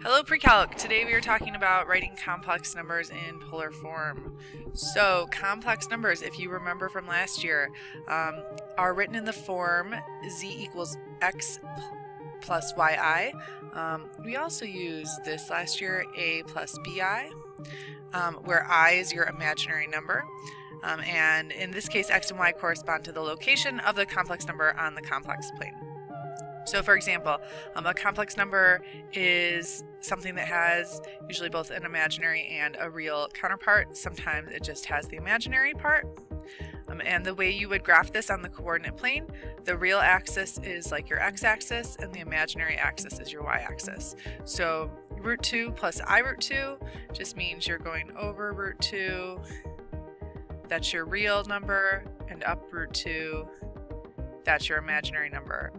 Hello Pre-Calc! Today we are talking about writing complex numbers in polar form. So complex numbers, if you remember from last year, are written in the form z equals x plus yi. We also used this last year, a plus bi, where I is your imaginary number. And in this case, x and y correspond to the location of the complex number on the complex plane. So for example, a complex number is something that has usually both an imaginary and a real counterpart. Sometimes it just has the imaginary part. And the way you would graph this on the coordinate plane, the real axis is like your x-axis and the imaginary axis is your y-axis. So root 2 plus I root 2 just means you're going over root 2, that's your real number, and up root 2, that's your imaginary number.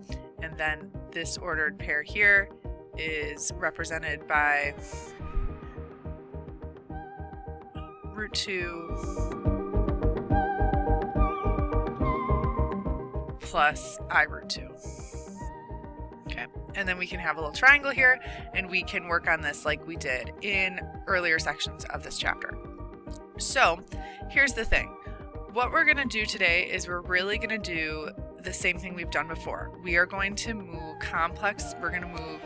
And then this ordered pair here is represented by root 2 plus I root 2. Okay, and then we can have a little triangle here, and we can work on this like we did in earlier sections of this chapter. So here's the thing. What we're going to do today is we're really going to do the same thing we've done before. We are going to move we're going to move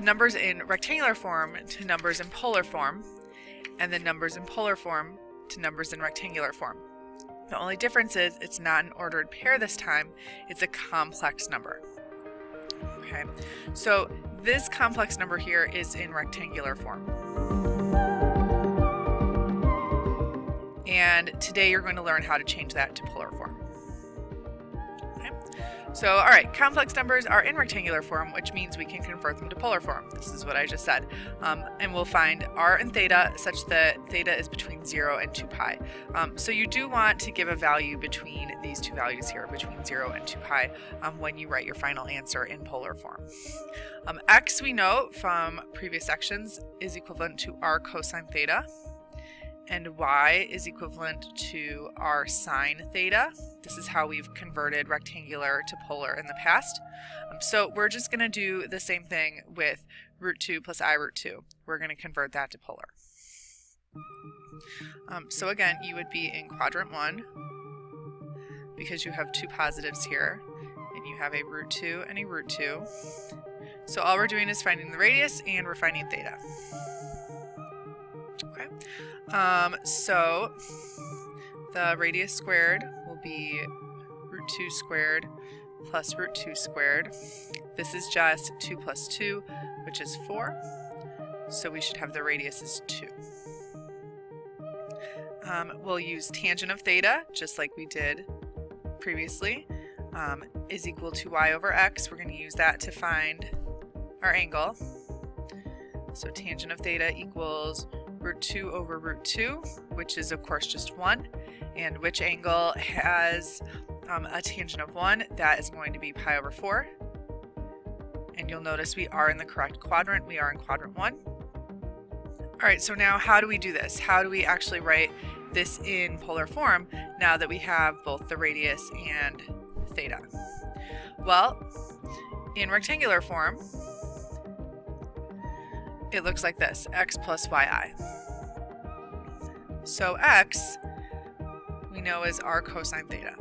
numbers in rectangular form to numbers in polar form, and then numbers in polar form to numbers in rectangular form. The only difference is it's not an ordered pair this time, it's a complex number. Okay, so this complex number here is in rectangular form. And today you're going to learn how to change that to polar form. Okay. So, all right, complex numbers are in rectangular form, which means we can convert them to polar form. This is what I just said. And we'll find r and theta such that theta is between 0 and 2 pi. So you do want to give a value between these two values here, between 0 and 2 pi, when you write your final answer in polar form. X, we know from previous sections, is equivalent to r cosine theta. And y is equivalent to r sine theta. This is how we've converted rectangular to polar in the past. So we're just going to do the same thing with root 2 plus I root 2. We're going to convert that to polar. So again, you would be in quadrant 1 because you have two positives here, and you have a root 2 and a root 2. So all we're doing is finding the radius and we're finding theta. Okay. So the radius squared will be root 2 squared plus root 2 squared. This is just 2 plus 2, which is 4. So we should have the radius is 2. We'll use tangent of theta, just like we did previously, is equal to y over x. We're going to use that to find our angle. So tangent of theta equals root 2 over root 2, which is of course just 1, and which angle has a tangent of 1? That is going to be pi over 4. And you'll notice we are in the correct quadrant. We are in quadrant 1. Alright, so now how do we do this? How do we actually write this in polar form now that we have both the radius and theta? Well, in rectangular form, it looks like this, x plus yi. So x, we know is r cosine theta.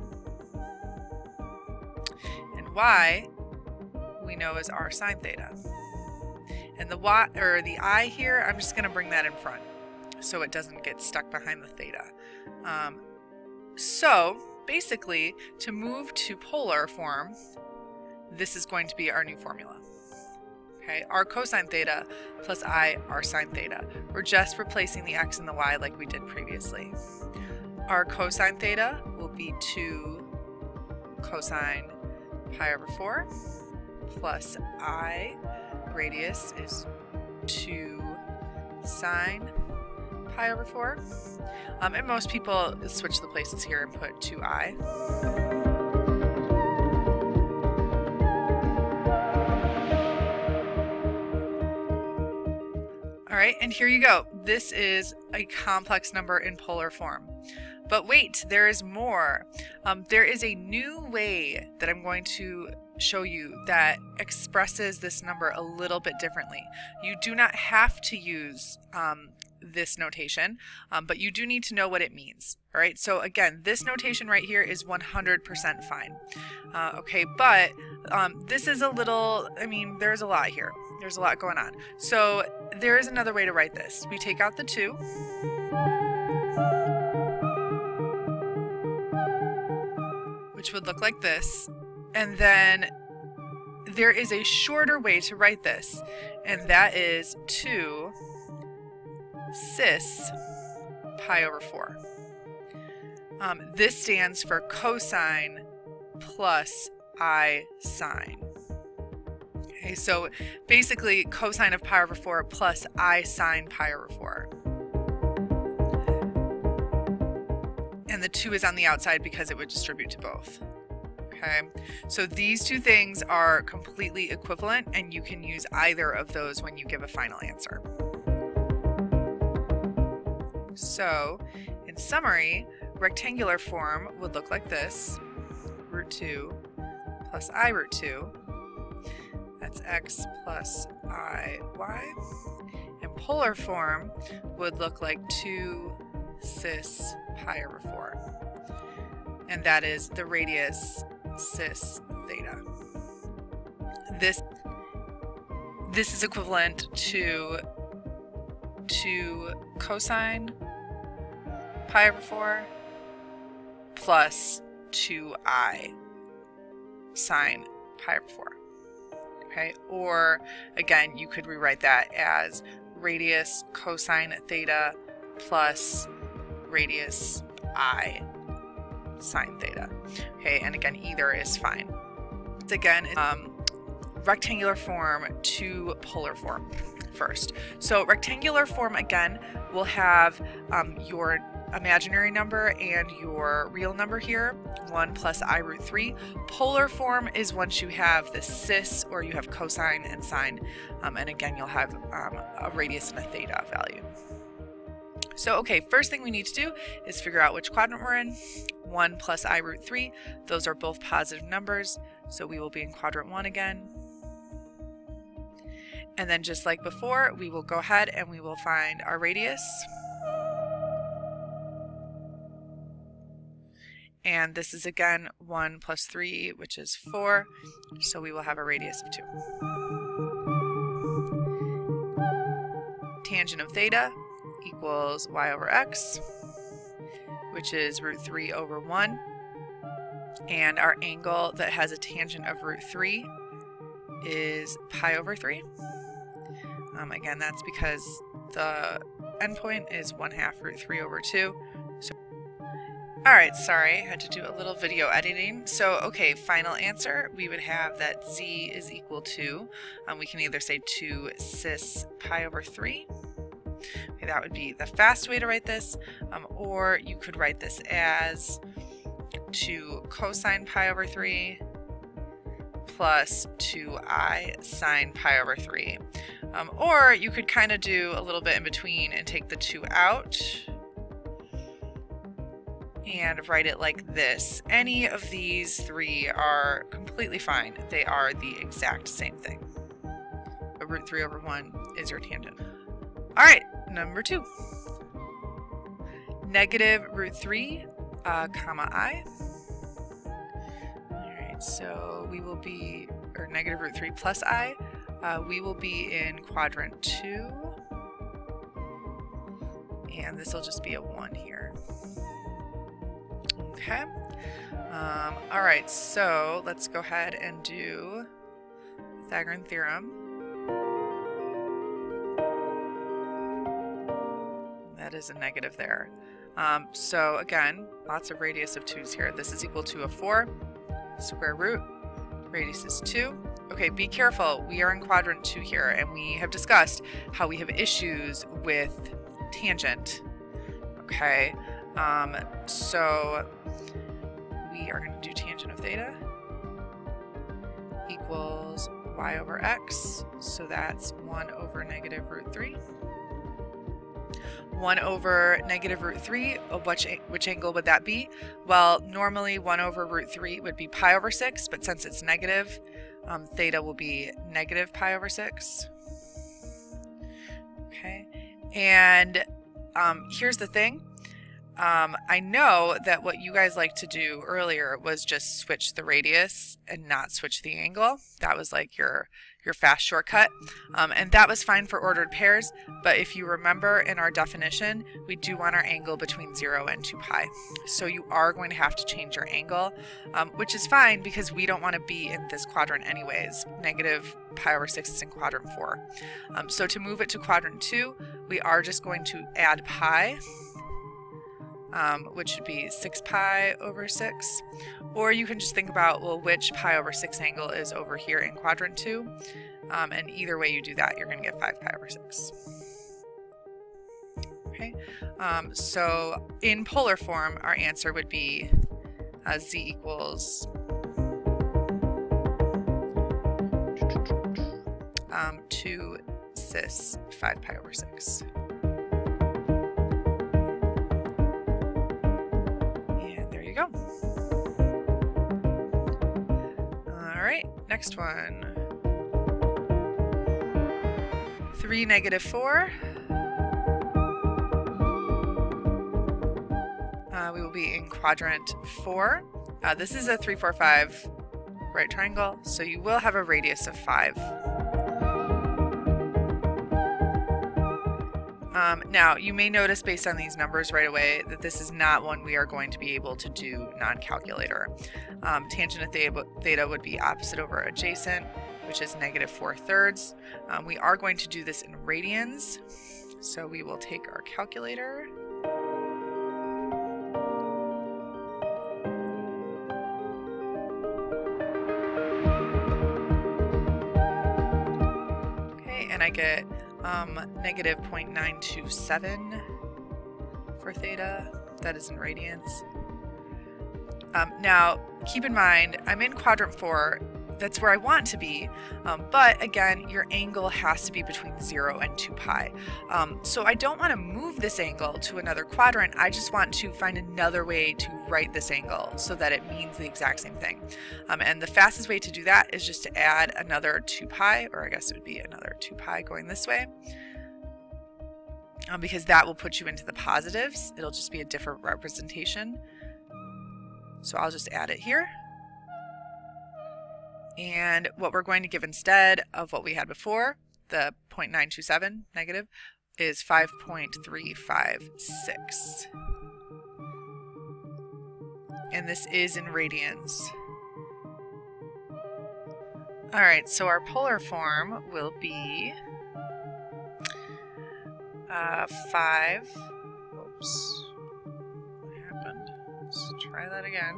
And y, we know is r sine theta. And the y, or the I here, I'm just going to bring that in front so it doesn't get stuck behind the theta. So basically, to move to polar form, this is going to be our new formula. Okay, r cosine theta plus I r sine theta. We're just replacing the x and the y like we did previously. R cosine theta will be 2 cosine pi over 4 plus I radius is 2 sine pi over 4. And most people switch the places here and put 2i. Alright, and here you go. This is a complex number in polar form. But wait, there is more. There is a new way that I'm going to show you that expresses this number a little bit differently. You do not have to use this notation, but you do need to know what it means. All right, so again, this notation right here is 100% fine. Okay, but this is a little, I mean, there's a lot here. There's a lot going on. So there is another way to write this. We take out the 2. Which would look like this. And then there is a shorter way to write this, and that is 2 cis pi over 4. This stands for cosine plus I sine. Okay, so basically cosine of pi over 4 plus I sine pi over 4. And the 2 is on the outside because it would distribute to both. Okay, so these two things are completely equivalent, and you can use either of those when you give a final answer. So, in summary, rectangular form would look like this: root 2 plus I root 2. That's x plus I y. And polar form would look like 2 cis pi over 4. And that is the radius cis theta. This is equivalent to cosine pi over 4 plus 2I sine pi over 4. Okay, or again, you could rewrite that as radius cosine theta plus radius I sine theta. Okay, and again, either is fine. Again, rectangular form to polar form first. So rectangular form, again, will have your imaginary number and your real number here, 1 plus I root 3. Polar form is once you have the cis, or you have cosine and sine, and again, you'll have a radius and a theta value. So, okay, first thing we need to do is figure out which quadrant we're in. 1 plus I root 3, those are both positive numbers, so we will be in quadrant 1 again. And then just like before, we will go ahead and we will find our radius. And this is again 1 plus 3, which is 4, so we will have a radius of 2. Tangent of theta equals y over x, which is root 3 over 1. And our angle that has a tangent of root 3 is pi over 3. Again, that's because the endpoint is 1/2 root 3 over 2. So, alright, sorry, I had to do a little video editing. So, okay, final answer, we would have that z is equal to, we can either say 2 cis pi over 3. Okay, that would be the fast way to write this, or you could write this as 2 cosine pi over 3 plus 2I sine pi over 3. Or you could kind of do a little bit in between and take the 2 out and write it like this. Any of these three are completely fine. They are the exact same thing. But root 3 over 1 is your tangent. All right, number 2. Negative root 3, comma I. All right, so we will be, or negative root 3 plus I. We will be in quadrant 2. And this will just be a 1 here. Okay. All right, so let's go ahead and do Pythagorean theorem. That is a negative there. So again, lots of radius of 2's here. This is equal to a 4 square root. Radius is 2. Okay, be careful. We are in quadrant 2 here, and we have discussed how we have issues with tangent. Okay, so we are going to do tangent of theta equals y over x. So that's 1 over negative root 3. 1 over negative root 3, which angle would that be? Well, normally 1 over root 3 would be pi over 6, but since it's negative, theta will be negative pi over 6. Okay, and here's the thing. I know that what you guys liked to do earlier was just switch the radius and not switch the angle. That was like your fast shortcut, and that was fine for ordered pairs, but if you remember in our definition, we do want our angle between 0 and 2 pi. So you are going to have to change your angle, which is fine because we don't want to be in this quadrant anyways. Negative pi over 6 is in quadrant 4. So to move it to quadrant 2, we are just going to add pi, which would be 6 pi over 6. Or you can just think about, well, which pi over 6 angle is over here in quadrant 2. And either way you do that, you're going to get 5 pi over 6. Okay, so in polar form, our answer would be z equals 2 cis 5 pi over 6. Go. All right, next one. 3, negative 4. We will be in quadrant 4. This is a 3, 4, 5 right triangle, so you will have a radius of 5. Now, you may notice based on these numbers right away that this is not one we are going to be able to do non-calculator. Tangent of theta would be opposite over adjacent, which is negative 4/3. We are going to do this in radians, so we will take our calculator. Okay, and I get negative 0.927 for theta. That is in radians. Now, keep in mind, I'm in quadrant 4. That's where I want to be, but again, your angle has to be between 0 and 2 pi. So I don't want to move this angle to another quadrant. I just want to find another way to write this angle so that it means the exact same thing. And the fastest way to do that is just to add another 2 pi, or I guess it would be another 2 pi going this way, because that will put you into the positives. It'll just be a different representation. So I'll just add it here. And what we're going to give instead of what we had before, the 0.927 negative, is 5.356. And this is in radians. All right, so our polar form will be 5. Whoops. What happened? Let's try that again.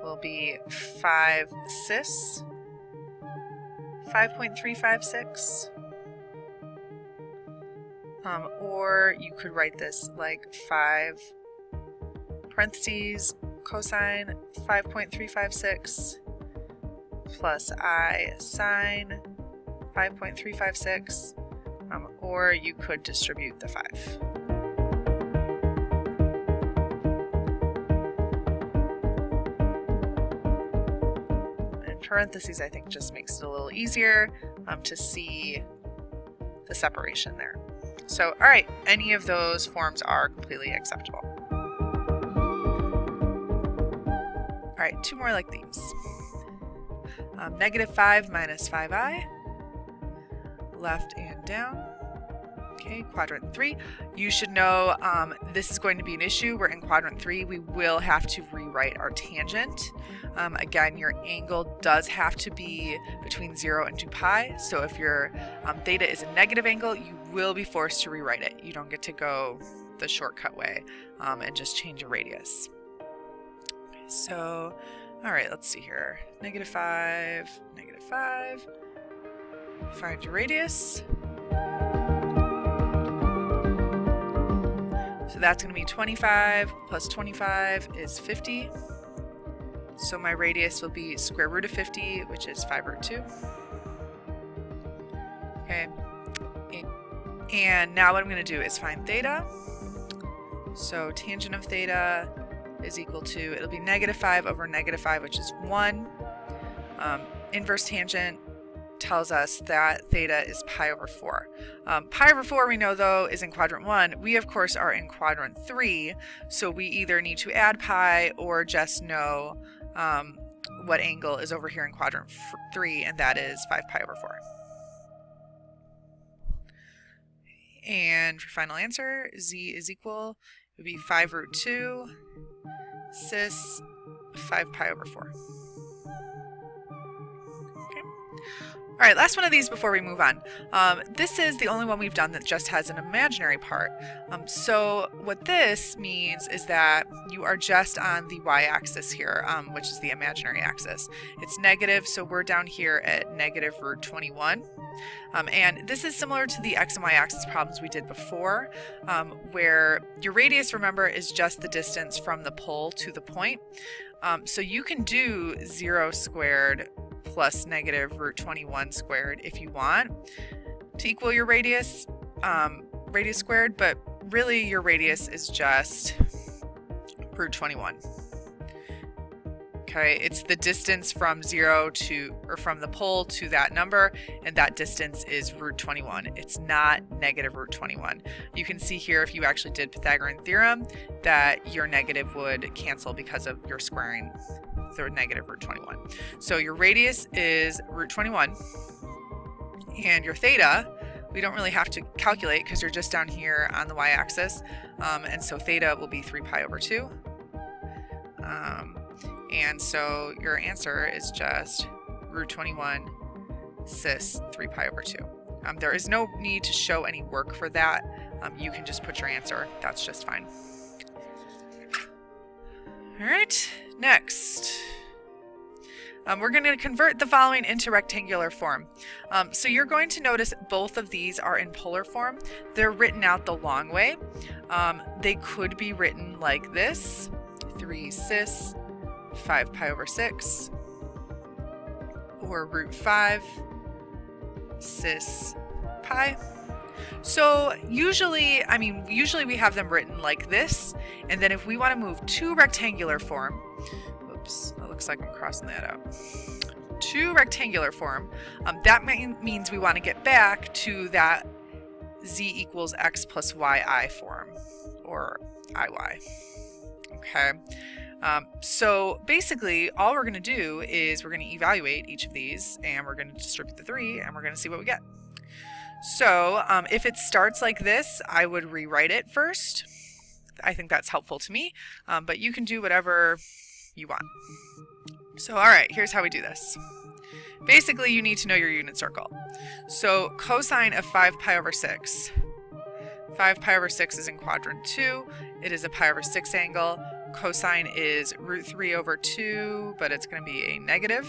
Will be 5 cis 5.356, or you could write this like 5 parentheses cosine 5.356 plus I sine 5.356, or you could distribute the 5. Parentheses I think just makes it a little easier to see the separation there. So, all right, any of those forms are completely acceptable. All right, 2 more like these. Negative 5 minus 5i, left and down. Okay, quadrant 3. You should know this is going to be an issue. We're in quadrant 3. We will have to rewrite our tangent. Again, your angle does have to be between 0 and 2 pi. So if your theta is a negative angle, you will be forced to rewrite it. You don't get to go the shortcut way and just change your radius. So, all right, let's see here. Negative 5, negative 5. Find your radius. So that's going to be 25 plus 25 is 50. So my radius will be square root of 50, which is 5 root 2. Okay. And now what I'm going to do is find theta. So tangent of theta is equal to, it'll be negative 5 over negative 5, which is 1. Inverse tangent tells us that theta is pi over 4. Pi over 4 we know though is in quadrant 1. We of course are in quadrant 3, so we either need to add pi or just know what angle is over here in quadrant 3, and that is 5 pi over 4. And for final answer, z is equal, it would be 5 root 2 cis 5 pi over 4. All right, last one of these before we move on. This is the only one we've done that just has an imaginary part. So what this means is that you are just on the y-axis here, which is the imaginary axis. It's negative, so we're down here at negative root 21. And this is similar to the x and y axis problems we did before, where your radius, remember, is just the distance from the pole to the point. So you can do 0 squared plus negative root 21 squared if you want to equal your radius, radius squared, but really your radius is just root 21. Okay, it's the distance from 0 to, or from the pole to that number, and that distance is root 21. It's not negative root 21. You can see here, if you actually did Pythagorean theorem, that your negative would cancel because of your squaring the negative root 21. So your radius is root 21, and your theta, we don't really have to calculate because you're just down here on the y-axis, and so theta will be 3 pi over 2. And so your answer is just root 21 cis 3 pi over 2. There is no need to show any work for that. You can just put your answer. That's just fine. All right, next. We're going to convert the following into rectangular form. So you're going to notice both of these are in polar form. They're written out the long way. They could be written like this: 3 cis 5 pi over 6, or root 5 cis pi. So usually we have them written like this, and then if we want to move to rectangular form, oops, it looks like I'm crossing that out, to rectangular form, that means we want to get back to that z equals x plus yi form, or iy. Okay. So basically all we're going to do is we're going to evaluate each of these, and we're going to distribute the 3, and we're going to see what we get. So if it starts like this, I would rewrite it first. I think that's helpful to me, but you can do whatever you want. So all right, here's how we do this. Basically, you need to know your unit circle. So cosine of 5 pi over 6. 5 pi over 6 is in quadrant 2. It is a pi over 6 angle. Cosine is root 3 over 2, but it's going to be a negative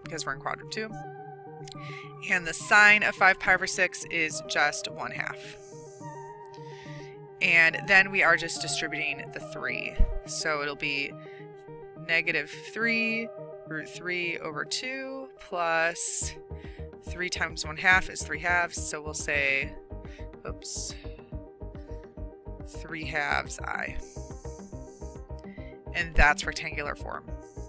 because we're in quadrant 2. And the sine of 5 pi over 6 is just 1/2. And then we are just distributing the 3. So it'll be negative 3 root 3 over 2 plus 3 times 1/2 is 3/2. So we'll say, oops, 3/2 I. And that's rectangular form.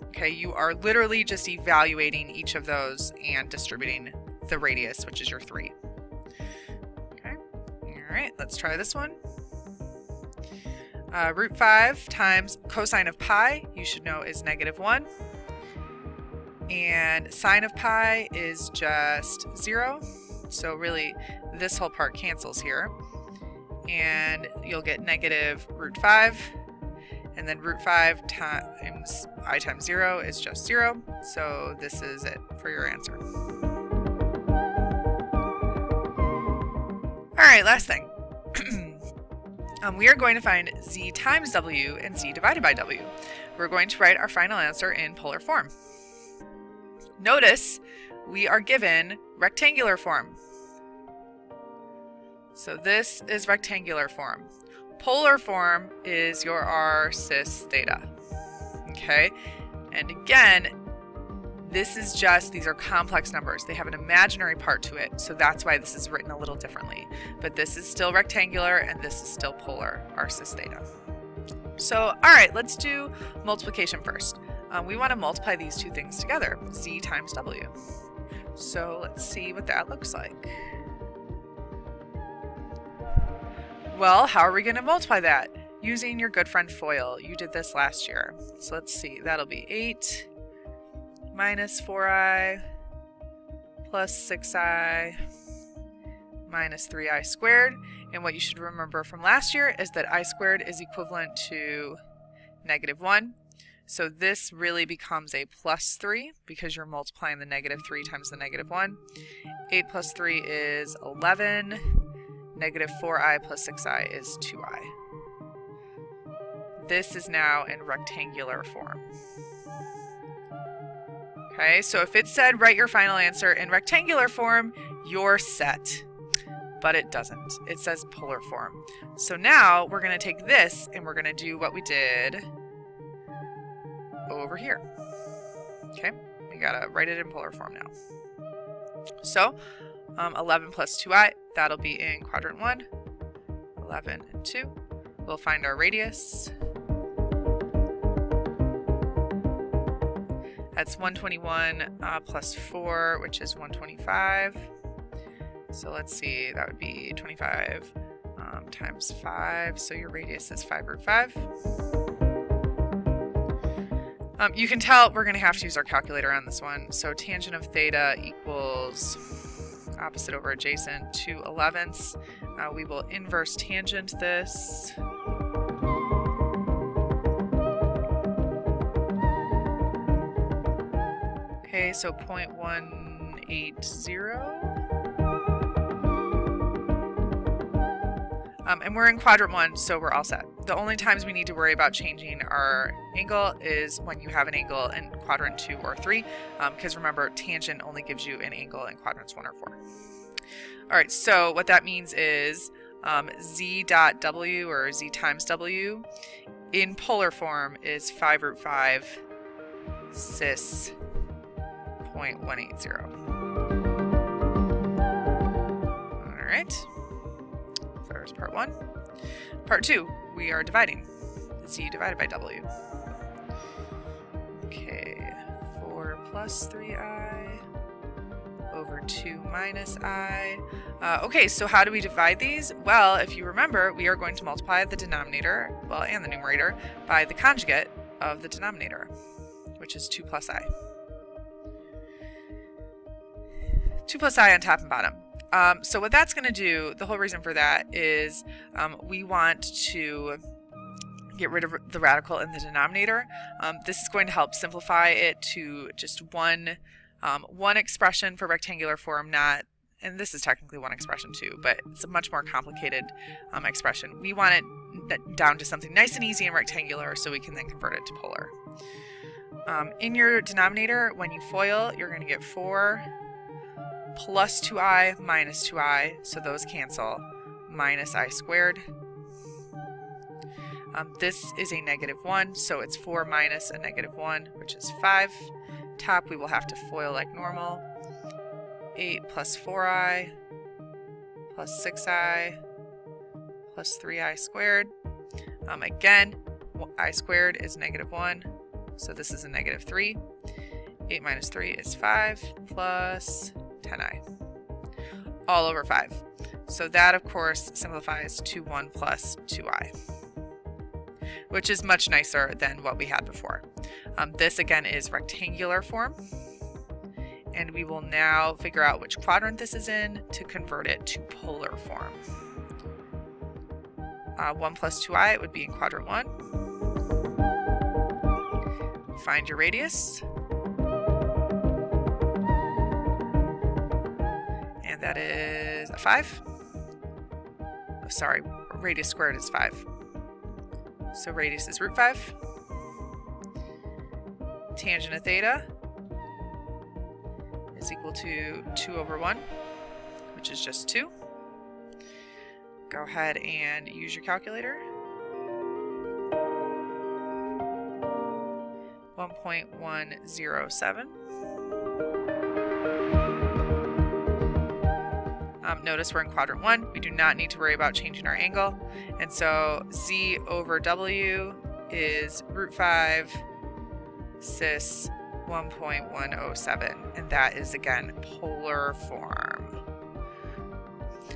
Okay, you are literally just evaluating each of those and distributing the radius, which is your 3. Okay, all right, let's try this one. Root 5 times cosine of pi, you should know, is -1. And sine of pi is just 0. So really, this whole part cancels here. And you'll get negative root 5. And then root 5 times I times 0 is just 0. So this is it for your answer. All right, last thing. We are going to find z times w and z divided by w. We're going to write our final answer in polar form. Notice we are given rectangular form. So this is rectangular form. Polar form is your r cis theta. Okay, and again, these are complex numbers. They have an imaginary part to it, so that's why this is written a little differently. But this is still rectangular, and this is still polar, r cis theta. So, all right, let's do multiplication first. we want to multiply these two things together, z times w. So let's see what that looks like. Well, how are we going to multiply that? Using your good friend FOIL. You did this last year. So let's see. That'll be 8 minus 4i plus 6i minus 3i squared. And what you should remember from last year is that I squared is equivalent to -1. So this really becomes a plus 3 because you're multiplying the -3 times the -1. 8 plus 3 is 11. -4i plus 6i is 2i. This is now in rectangular form. Okay, so if it said write your final answer in rectangular form, you're set. But it doesn't. It says polar form. So now we're going to take this and we're going to do what we did over here. Okay, we got to write it in polar form now. So 11 plus 2i, that'll be in quadrant 1. 11 and 2. We'll find our radius. That's 121 plus 4, which is 125. So let's see, that would be 25 times 5. So your radius is 5√5. You can tell we're going to have to use our calculator on this one. So tangent of theta equals opposite over adjacent 2/11. We will inverse tangent this. Okay, so 0.180. And we're in quadrant 1, so we're all set. The only times we need to worry about changing our angle is when you have an angle in quadrant 2 or 3, because remember, tangent only gives you an angle in quadrants 1 or 4. All right, so what that means is z dot w, or z times w, in polar form is 5√5 cis 0.180. All right. There's part 1. Part 2, we are dividing. Z divided by W. Okay, 4 plus 3i over 2 minus I. Okay, so how do we divide these? Well, if you remember, we are going to multiply the denominator, well, and the numerator, by the conjugate of the denominator, which is 2 plus I. 2 plus I on top and bottom. So what that's going to do, the whole reason for that is we want to get rid of the radical in the denominator. This is going to help simplify it to just one expression for rectangular form, and this is technically one expression too, but it's a much more complicated expression. We want it down to something nice and easy and rectangular so we can then convert it to polar. In your denominator, when you FOIL, you're going to get 4 plus 2i minus 2i, so those cancel, minus I squared. This is a -1, so it's 4 minus a -1, which is 5. Top, we will have to FOIL like normal. 8 plus 4i plus 6i plus 3i squared. Again, I squared is -1, so this is a -3. 8 minus 3 is 5 plus 10i, all over 5. So that, of course, simplifies to 1 plus 2i, which is much nicer than what we had before. This, again, is rectangular form, and we will now figure out which quadrant this is in to convert it to polar form. 1 plus 2i, it would be in quadrant 1. Find your radius. And that is a 5. Oh, sorry, radius squared is 5. So radius is √5. Tangent of theta is equal to 2/1, which is just 2. Go ahead and use your calculator. 1.107. Notice we're in quadrant 1. We do not need to worry about changing our angle. And so z over w is √5 cis 1.107, and that is again polar form.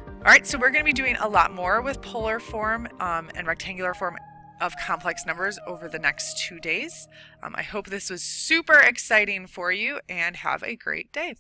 All right, so we're going to be doing a lot more with polar form and rectangular form of complex numbers over the next 2 days. I hope this was super exciting for you, and have a great day.